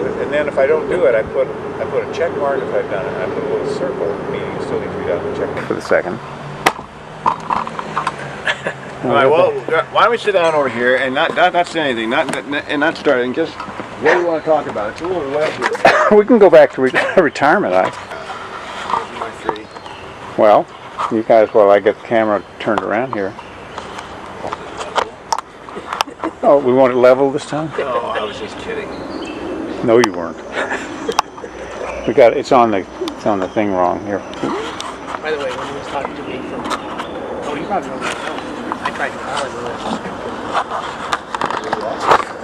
and then if I don't do it, I put a check mark if I've done it. I put a little circle, meaning you still need to be done the check mark. For the second. All right. Well, why don't we sit down over here and not say anything, not start, and just what do you want to talk about? It's a little wet here. We can go back to retirement. My three. Well, you guys, while I get the camera turned around here. Oh, we want it level this time? Oh, I was just kidding. No, you weren't. We got it's on the thing wrong here. By the way, when he was talking to me from, oh, you probably know that. I tried to call him.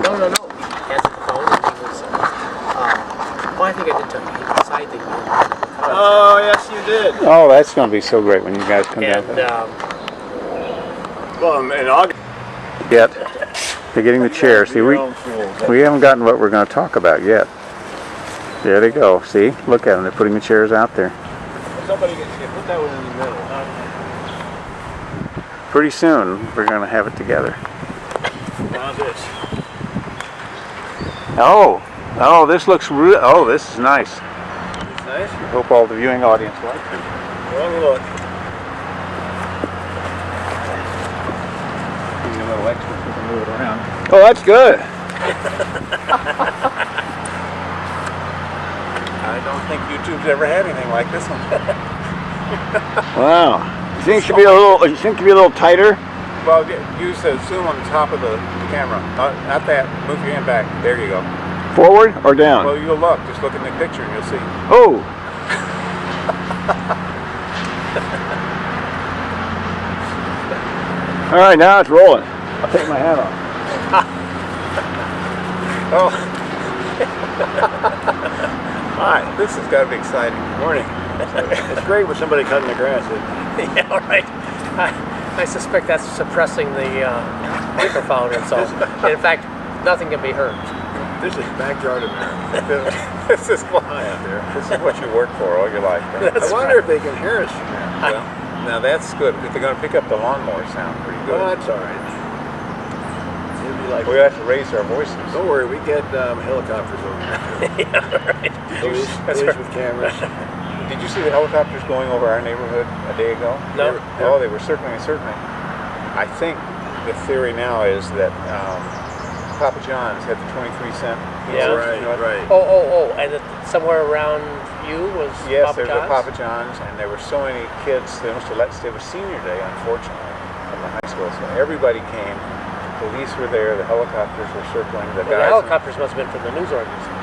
No. He answered the phone and he was, well, I think I did tell you. He decided that Oh, yes, you did. Oh, that's going to be so great when you guys come down. Well, in August. Yet. They're getting the chair. See, we haven't gotten what we're going to talk about yet. There they go. See? Look at them. They're putting the chairs out there. Somebody put that one in the middle. Pretty soon, we're going to have it together. How's this? Oh, this looks real. Oh, this is nice. It's nice. Hope all the viewing audience likes it. Well, look. Give you a little extra so we can move it around. Oh, that's good. I don't think YouTube's ever had anything like this one. Wow. You think it should be a little tighter? Well, use the zoom on the top of the camera. Not that. Move your hand back. There you go. Forward or down? Well, you'll look. Just look in the picture and you'll see. Oh. All right, now it's rolling. I'll take my hat off. Oh. Hi. This has got to be exciting. Morning. It's great with somebody cutting the grass. Yeah, right. I suspect that's suppressing the microphone, and so, in fact, nothing can be heard. This is backyard America. This is what High up there. This is what you work for all your life. Right? I wonder if they can hear us from here. Well, now that's good. If they're going to pick up the lawnmower sound pretty good. Well, that's all right. It'll be like, We have to raise our voices. don't worry, we get helicopters over here. Yeah, right. Police with cameras. Did you see the helicopters going over our neighborhood a day ago? No. Oh, they were circling. I think the theory now is that Papa John's had the 23-cent. Yeah. Right. Oh, and somewhere around you was Yes, Papa there's John's? a Papa John's, and there were so many kids. They must have let it was senior day, unfortunately, from the high school. So everybody came. Police were there. The helicopters were circling. The Well, the guys. helicopters must have been from the news organization.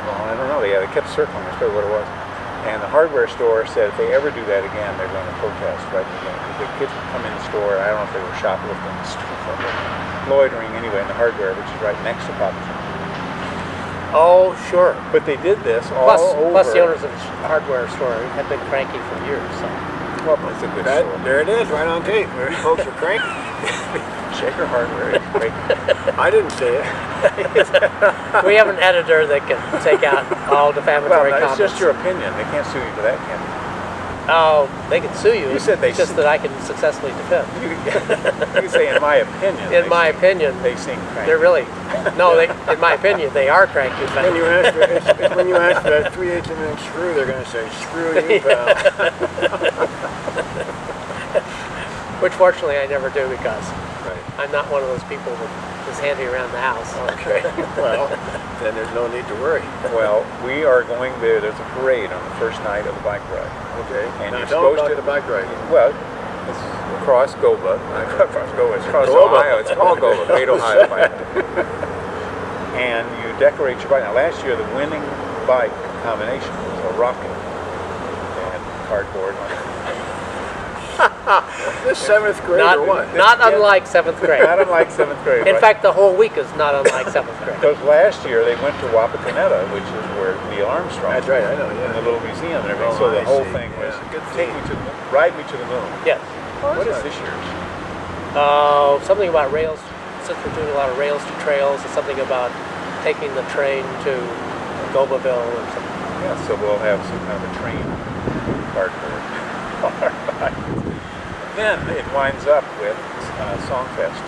Well, I don't know. They kept circling. That's probably what it was. And the hardware store said if they ever do that again, they're going to protest right again. Because the kids would come in the store. I don't know if they were shoplifting, loitering anyway in the hardware, which is right next to Papa John's. Oh, sure. But they did this all over. Plus the owners of the hardware store have been cranky for years. So. Well, it's a good store. There it is, right on tape. Folks are cranky. Shaker Hardware. I didn't say it. We have an editor that can take out all defamatory Well, no, it's comments. just your opinion. They can't sue you for that, can they? Oh, they can sue you. You said they It's just that I can successfully defend. You can say, in my opinion. In my opinion, they seem cranky. they're really no. In my opinion, they are cranky. But When you ask for that 3/8 inch screw, they're going to say, "Screw you, pal." which fortunately I never do because Right. I'm not one of those people that is handy around the house. Okay. Well, then there's no need to worry. Well, we are going there. There's a parade on the first night of the bike ride. Okay. And Now you're tell them supposed about the bike ride. Well, it's across Goba. Across Goba. It's across Goba. Ohio. It's called Goba, Great Ohio Bike. And you decorate your bike. Now, last year, the winning bike combination was a rocket and cardboard. This 7th grade Not, or what? not unlike 7th grade. Not unlike 7th grade. In fact, the whole week is not unlike 7th grade. because last year they went to Wapakoneta, which is where Neil Armstrong. That's right, I know, In yeah. the little museum and everything. Oh, So the I whole see, thing was yeah. Good take me to the moon, ride me to the moon. Yes. What is this year's? Something about rails. Since we're doing a lot of rails to trails, it's something about taking the train to Gobaville or something. Yeah, so we'll have some kind of a train cardboard. Then it winds up with Songfest.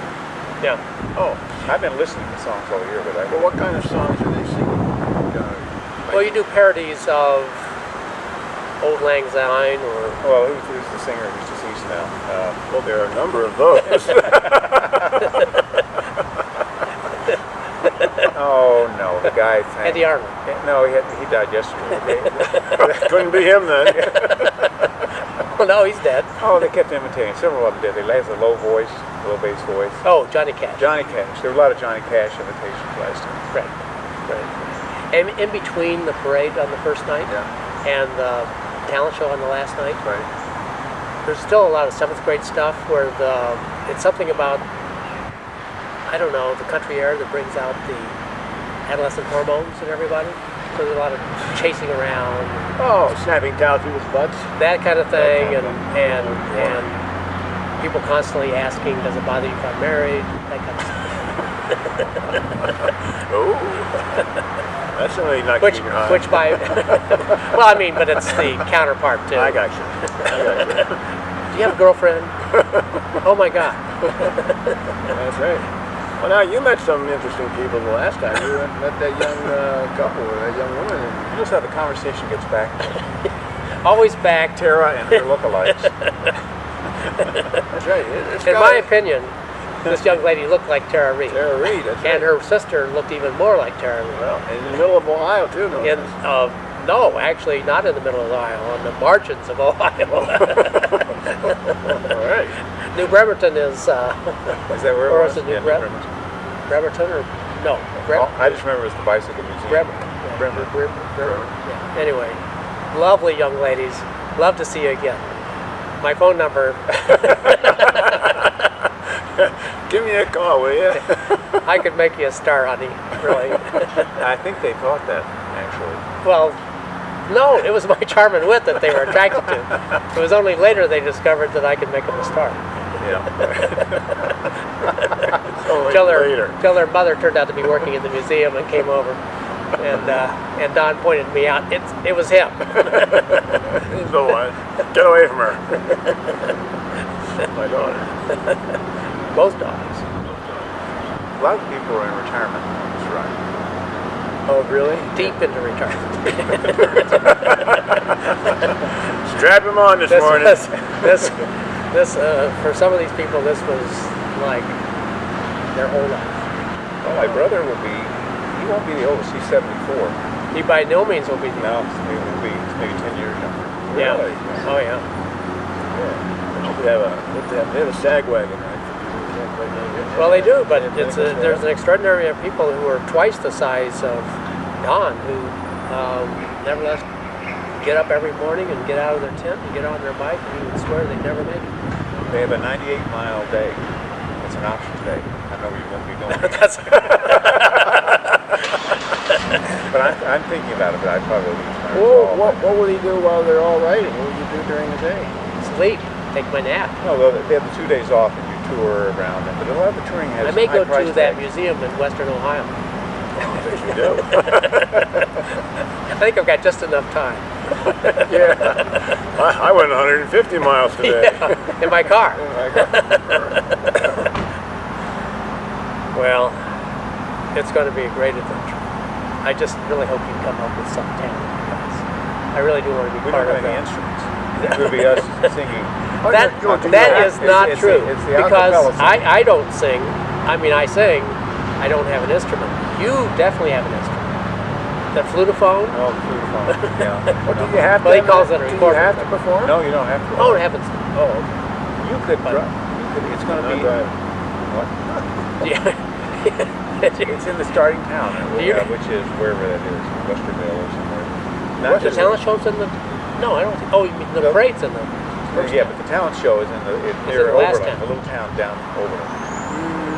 Yeah. Oh, I've been listening to songs all year, but Well, what kind of songs are they singing? you do parodies of Old Lang Syne or Well, who's the singer who's deceased now? Well, there are a number of those. Oh no, the guy. Eddie Arnold? No, he died yesterday. Couldn't be him then. Well, no, he's dead. Oh, they kept imitating. Several of them did. They had a low voice, low bass voice. Oh, Johnny Cash. Johnny Cash. There were a lot of Johnny Cash imitations last time. Right. And in between the parade on the first night and the talent show on the last night, Right. there's still a lot of 7th grade stuff where it's something about, I don't know, the country air that brings out the adolescent hormones in everybody. So there's a lot of chasing around, Oh, snapping down people's butts. that kind of thing, and people constantly asking, does it bother you if I'm married? That kind of stuff. Oh, that's something not Which keeping your eye. by, well, I mean, but it's the counterpart too. I got you. Do you have a girlfriend? Oh my God. That's right. Well, now you met some interesting people the last time. You met that young couple, or that young woman. And Notice how the conversation gets back to Always back. Tara and her lookalikes. that's right. It's In got my it. opinion, this young lady looked like Tara Reid. Tara Reid, that's And right. her sister looked even more like Tara Reid. Well, in the middle of Ohio, too, no? No, actually not in the middle of Ohio, on the margins of Ohio. All right. New Bremerton is, Is that where Or it is was? it New Yeah, Bremerton? Bremerton or, no, Oh, I just remember it was the bicycle museum. Bremerton. Yeah. Anyway, lovely young ladies. Love to see you again. My phone number, Give me a call, will you? I could make you a star, honey, really. I think they thought that, actually. Well, no, it was my charm and wit that they were attracted to. It was only later they discovered that I could make them a star. Yeah. Till later. their mother turned out to be working in the museum and came over, and Don pointed me out. It was him. He's the one. Get away from her. My daughter. Both daughters. A lot of people are in retirement on this ride. Oh, really? Deep into retirement. Strap him on this morning. This for some of these people, this was like their whole life. Well, my brother will be, he won't be the oldest, he's 74. He by no means will be. No, he will be maybe 10 years younger. Yeah. Really? Oh yeah. They have a sag wagon, right? Well, they do, but there's an extraordinary of people who are twice the size of Don, who nevertheless get up every morning and get out of their tent and get on their bike, and you would swear they never make it. They have a 98-mile day. It's an option day. I know you won't be doing it. That's But I'm thinking about it, but I probably will use my Well, resolve. what will he do while they're all riding? What will you do during the day? sleep, take my nap. No, they have the 2 days off and you tour around them. But a lot of the touring has I may go high price to that tags. museum in Western Ohio. That you do. I think I've got just enough time. Yeah. I went 150 miles today. Yeah, in my car. Well, it's going to be a great adventure. I just really hope you come up with some talent, because I really do want to be We part don't of have any that. instruments. It would be us singing. That is not it's true, it's the because acapella singing. I don't sing. I mean, I sing. I don't have an instrument. You definitely have an instrument. The flutophone. Oh, flutophone. Yeah. Well, do you have Well, to? he calls it a do you recorder. have to perform? No, you don't have to. Oh heavens! Oh, okay. You could. But- It's going to Not be. driving. What? Yeah. It's in the starting town, You- which is wherever that is, Westerville or somewhere. What, the just- talent show's in the? No, I don't think. Oh, you mean the No. parade's in the? Yeah, but the talent show is in the near in the last Oberlin, town. a little town down Oberlin.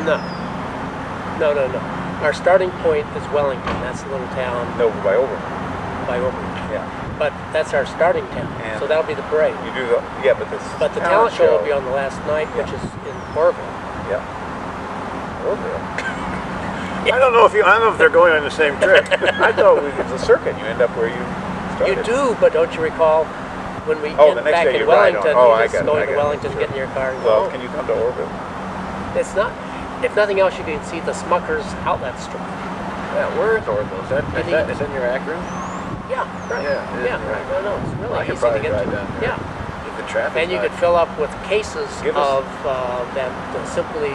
No. No. Our starting point is Wellington. That's a little town No, by Oberlin. by Oberlin. Yeah. But that's our starting town. And- So that'll be the parade. You do the but the But the talent show will be on the last night, which Yeah. is in Orville. Yeah. Oberlin. I don't know if they're going on the same trip. I thought it's a circuit. You end up where you You started. do, but don't you recall when we Oh, end the next back day in you ride on. Wellington, Oh, you I just got it, go I into got it, Wellington, sure. get in your car and Well, go. can you come to Oberlin? It's not. If nothing else, you can see the Smucker's outlet store. Yeah, where is Orville? Is that in your Akron? Yeah, right. Yeah, Right. No, it's I really could easy to probably get drive to. down there. Yeah. If the traffic. And you could fill up with cases Give us- of that simply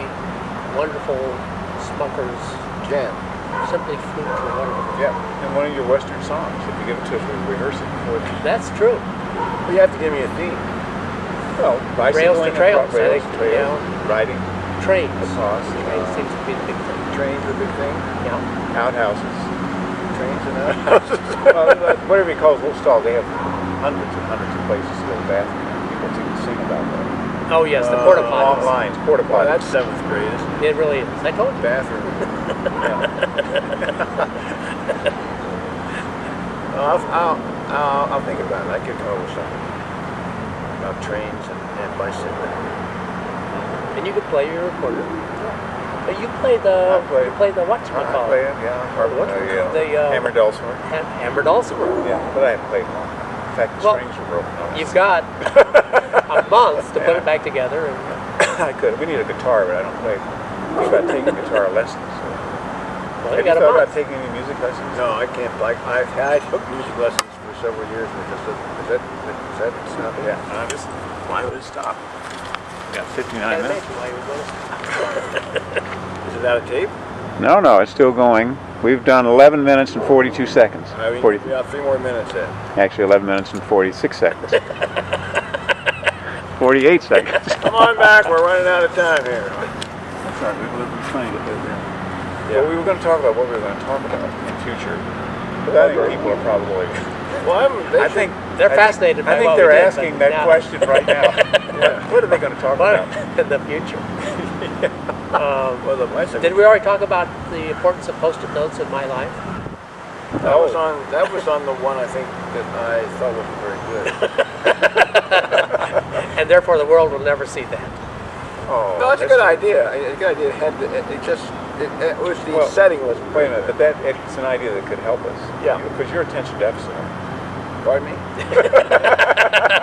wonderful Smucker's jam. Simply Fruit or whatever. Yeah, and one of your Western songs, if you give it to us, we rehearse it before the That's true. Well, you have to give me a theme. well, Rails to bicycling, trails, I rails think, to trails, yeah. riding Trains. across, Trains seems to be the big thing. Trains are a big thing. Yeah. outhouses. Trains and outhouses. Well, whatever you call it, little stalls, they have hundreds and hundreds of places to go to the bathroom. People sing about that. Oh yes, the porta Long potties. lines, porta Well, potties. that's 7th grade, isn't it? It really is. I told you. Bathroom. I'll think about it. I could come up with something about trains and bicycling. And you could play your recorder. But you play the I play- you play the I whatchamacallit. play it, yeah. Or, The, hammer dulcimer. Hammer dulcimer. Yeah, but I haven't played long. In fact, the Well, strings are broken on it. You've got a month to put it back together, and I could. We need a guitar, but I don't play. Think about taking guitar lessons. well, Have you you got a thought about month. taking any music lessons? No, I can't. I took music lessons for several years, and it just doesn't. Is that stopping? Yeah. Just why would it stop? We got 59 Can't minutes. imagine why you would want to. Is it out of tape? No, it's still going. We've done 11 minutes and 42 seconds. I mean, 40, we got 3 more minutes then. actually, 11 minutes and 46 seconds. 48 seconds. Come on back. We're running out of time here. That's all right. We're trying to get there. Well, we were going to talk about what we were going to talk about in future. But I think people are probably. Well, I think They're I think- fascinated by I think what they're we did, asking but that now- question right now. What are they going to talk But about? in the future. Well, the bicycle. Did we already talk about the importance of post-it notes in my life? That was on the one I think that I thought wasn't very good. And therefore the world will never see that. Oh, No, that's a good idea. A good idea. It was the Well, setting was. Wait a minute, but it's an idea that could help us. Yeah. Because you're attention deficit. Pardon me.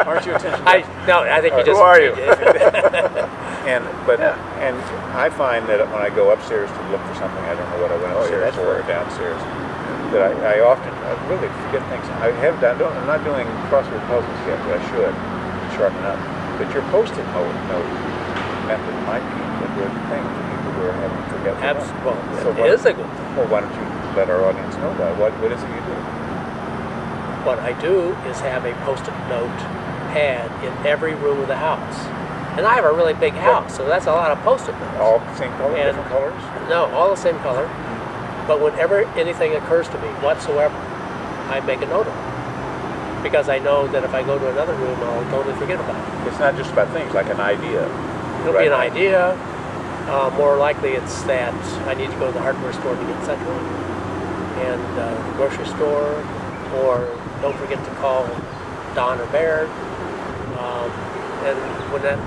Aren't you attention I think you Who just. are you? And I find that when I go upstairs to look for something, I don't know what I went Oh, yeah, upstairs that's for or right. downstairs. That I often really forget things. I'm not doing crossword puzzles yet, but I should sharpen up. But your post-it note method might be a good thing for people who are having forgetfulness. Well, So it is a good. Well, why don't you let our audience know about it? What is it you do? What I do is have a post-it note pad in every room of the house. And I have a really big house, so that's a lot of post-it notes. All same color, And- different colors? No, all the same color. But whenever anything occurs to me whatsoever, I make a note of it. Because I know that if I go to another room, I'll totally forget about it. It's not just about things, like an idea. It'll be an idea. More likely it's that I need to go to the hardware store to get such one. And the grocery store, or don't forget to call Don or Baird. And when that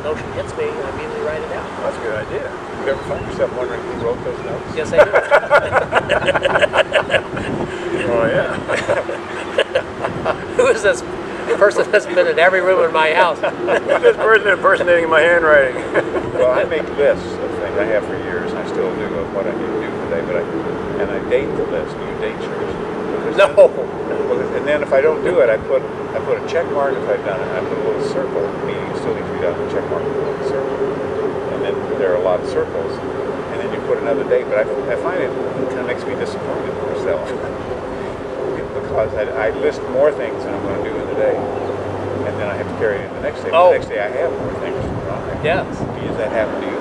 notion hits me, I immediately write it out. That's a good idea. You ever find yourself wondering who wrote those notes? Yes, I do. Oh yeah. Who is this person that's been in every room in my house? Who's this person impersonating my handwriting? Well, I make lists of things I have for years. I still do of what I need to do today, and I date the list. Do you date yours? Because No. and then if I don't do it, I put a check mark if I've done it. I put a little circle, meaning you still need to be done with a check mark with a little circle. And then there are a lot of circles, and then you put another date. But I find it kind of makes me disappointed in myself because I list more things than I'm going to do in the day, and then I have to carry it in the next day. Oh. The next day I have more things. Right? Yes. Does that happen to you?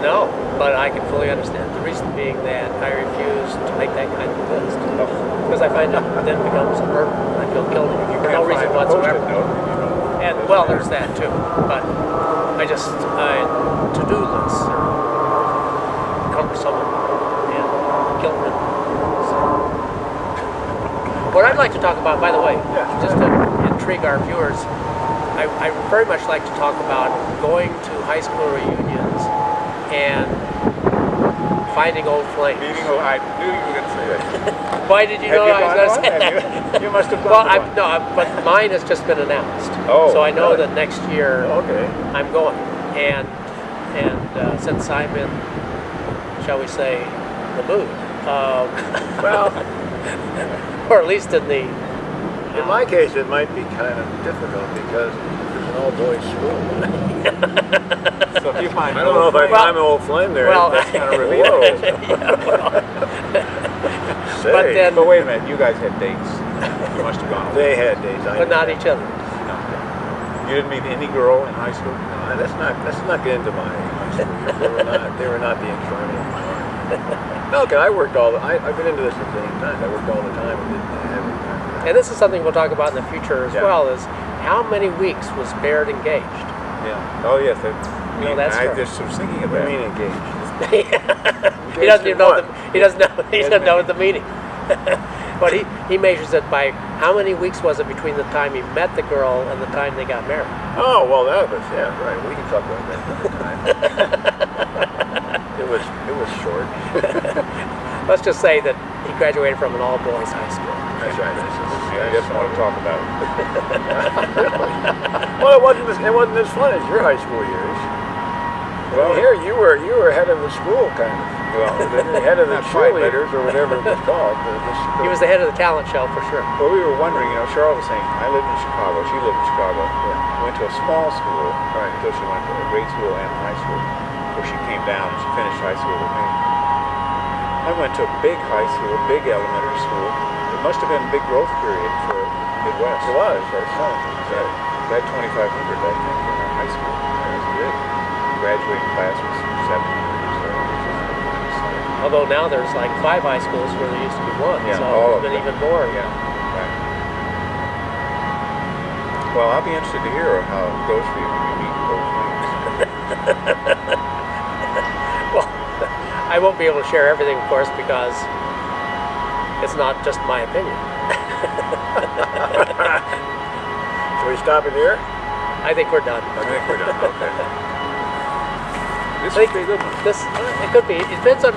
No, but I can fully understand. The reason being that I refuse to make that kind of list. No. Because I find it then becomes a burden. I feel guilty for no reason whatsoever. And well, there's that too. But I just to-do lists are cumbersome and guilt-ridden. So, what I'd like to talk about, by the way, just to intrigue our viewers, I very much like to talk about going to high school reunions and finding old flames. I knew you were going to say that. Why did you know I was going to say that? You must have Well, gone to one. but mine has just been announced. Oh, so I know really? that next year Okay. I'm going, and since I'm in, shall we say, the mood, Well, or at least in the In my case, it might be kind of difficult because it's an all-boys school. So if you find I don't know if I find an old flame there. Well, that's kind of revealing. Say, But then- But wait a minute, you guys had dates. You must have gone. they had days. I but not each other. No. You didn't meet any girl in high school? No, let's not get into my high school years. They were not the enjoyment of my life. No, 'cause I worked I've been into this a million times. I worked all the time and didn't have any time for that. And this is something we'll talk about in the future as Yeah. well, is how many weeks was Baird engaged? Yeah. Oh yes. No, that's I true. just was thinking What about do you it. mean engaged? He doesn't even know what? he doesn't know the meaning. But he measures it by how many weeks was it between the time he met the girl and the time they got married. Oh, well, that was, yeah, right. We can talk about that another time. It was short. Let's just say that he graduated from an all-boys high school. That's right. I just want to talk about it. Well, it wasn't as fun as your high school years. Well, here you were head of the school, kind of. Well, Head of the not quite, but- cheerleaders or whatever it was called. He was the head of the talent show for sure. Well, we were wondering, Cheryl was saying, I lived in Chicago, she lived in Chicago, went to a small school, Right. until she went to a grade school and high school, where she came down and she finished high school with me. I went to a big high school, a big elementary school. It must have been a big growth period for Midwest. It was, that's right. We had 2,500, I think, in our high school. That was good. Graduating class was 700 or so. Although now there's like 5 high schools where there used to be 1, Yeah, so all it's of been them. even more. Yeah, right. Well, I'll be interested to hear how it goes for you when you meet old friends. Well, I won't be able to share everything, of course, because it's not just my opinion. Shall we stop it here? I think we're done. I think we're done. Okay. This I think would be a good one. It could be. It depends on